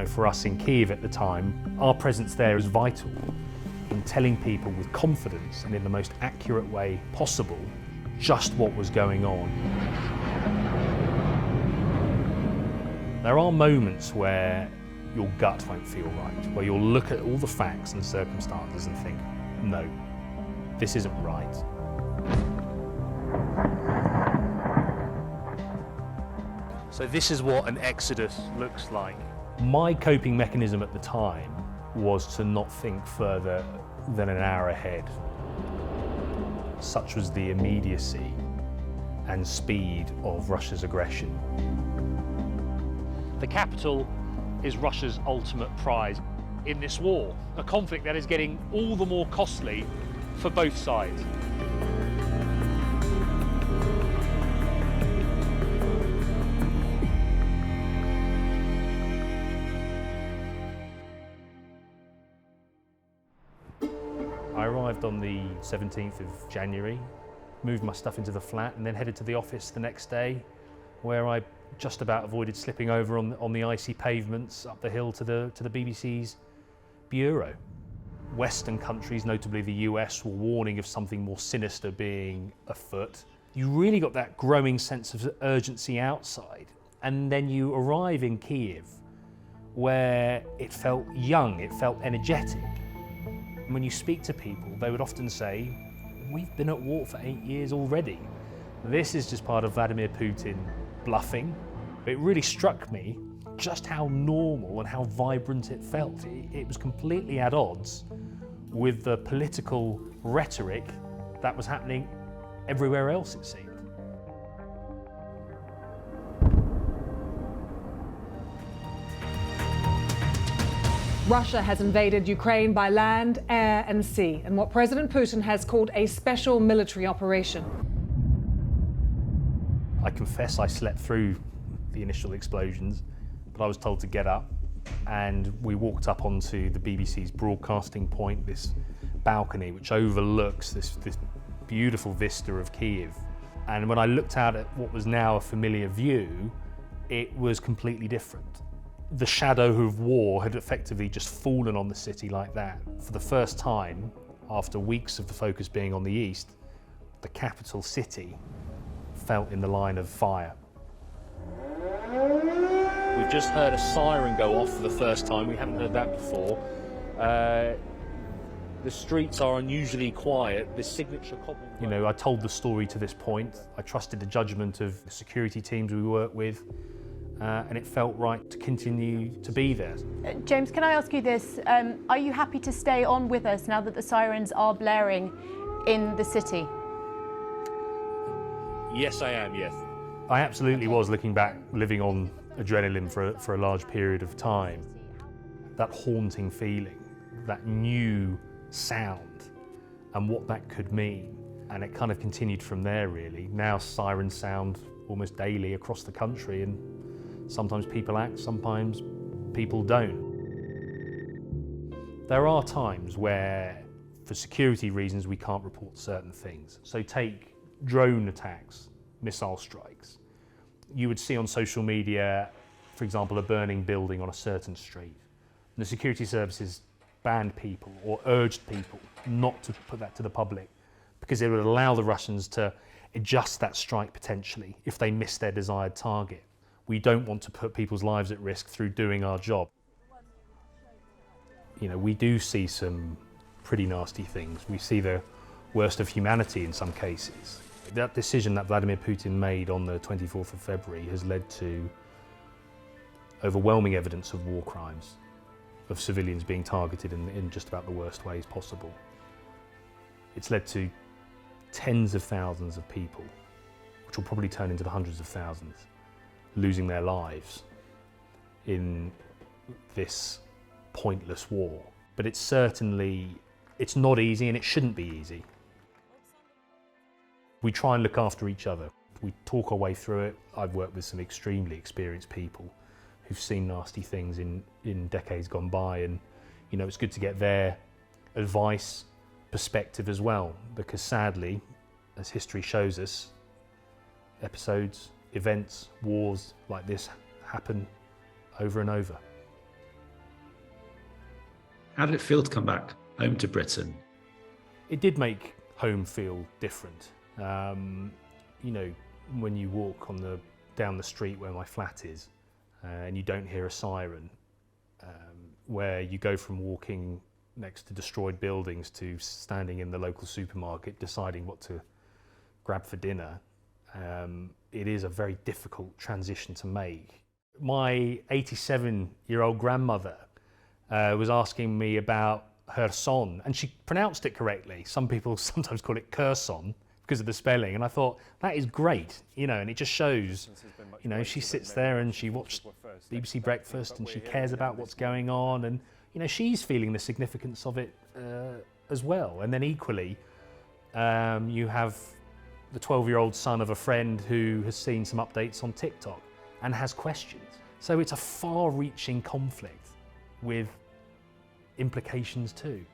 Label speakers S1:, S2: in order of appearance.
S1: for us in Kyiv at the time, our presence there is vital in telling people with confidence and in the most accurate way possible just what was going on. There are moments where your gut won't feel right, where you'll look at all the facts and circumstances and think, no, this isn't right. So this is what an exodus looks like. My coping mechanism at the time was to not think further than an hour ahead. Such was the immediacy and speed of Russia's aggression. The capital is Russia's ultimate prize in this war, a conflict that is getting all the more costly for both sides. I arrived on the 17th of January, moved my stuff into the flat and then headed to the office the next day, where I just about avoided slipping over on the icy pavements up the hill to the BBC's bureau. Western countries, notably the US, were warning of something more sinister being afoot. You really got that growing sense of urgency outside, and then you arrive in Kyiv, where it felt young, it felt energetic. When you speak to people, they would often say, we've been at war for 8 years already. This is just part of Vladimir Putin bluffing. It really struck me just how normal and how vibrant it felt. It was completely at odds with the political rhetoric that was happening everywhere else, it seemed.
S2: Russia has invaded Ukraine by land, air and sea in what President Putin has called a special military operation.
S1: I confess I slept through the initial explosions, but I was told to get up, and we walked up onto the BBC's broadcasting point, this balcony which overlooks this beautiful vista of Kyiv. And when I looked out at what was now a familiar view, it was completely different. The shadow of war had effectively just fallen on the city like that. For the first time, after weeks of the focus being on the east, the capital city felt in the line of fire. We've just heard a siren go off for the first time. We haven't heard that before. The streets are unusually quiet. The signature cobble. I told the story to this point. I trusted the judgment of the security teams we work with. And it felt right to continue to be there.
S3: James, can I ask you this? Are you happy to stay on with us now that the sirens are blaring in the city?
S1: Yes, I am, yes. I absolutely was, looking back, living on adrenaline for a large period of time. That haunting feeling, that new sound, and what that could mean. And it kind of continued from there, really. Now sirens sound almost daily across the country, and sometimes people act, sometimes people don't. There are times where, for security reasons, we can't report certain things. So take drone attacks, missile strikes. You would see on social media, for example, a burning building on a certain street. And the security services banned people or urged people not to put that to the public, because it would allow the Russians to adjust that strike potentially if they missed their desired target. We don't want to put people's lives at risk through doing our job. We do see some pretty nasty things. We see the worst of humanity in some cases. That decision that Vladimir Putin made on the 24th of February has led to overwhelming evidence of war crimes, of civilians being targeted in just about the worst ways possible. It's led to tens of thousands of people, which will probably turn into the hundreds of thousands, losing their lives in this pointless war. But it's not easy, and it shouldn't be easy. We try and look after each other. We talk our way through it. I've worked with some extremely experienced people who've seen nasty things in decades gone by, and it's good to get their advice, perspective as well, because sadly, as history shows us, episodes, events, wars like this happen over and over.
S4: How did it feel to come back home to Britain?
S1: It did make home feel different. You know, when you walk down the street where my flat is, and you don't hear a siren, where you go from walking next to destroyed buildings to standing in the local supermarket deciding what to grab for dinner, it is a very difficult transition to make. My 87-year-old grandmother was asking me about her son, and she pronounced it correctly. Some people sometimes call it Kherson because of the spelling, and I thought, that is great, you know, and it just shows, you know, she sits there and she watched BBC Breakfast and she cares about what's going on, and, you know, she's feeling the significance of it as well. And then equally, you have the 12-year-old son of a friend who has seen some updates on TikTok and has questions. So it's a far-reaching conflict with implications too.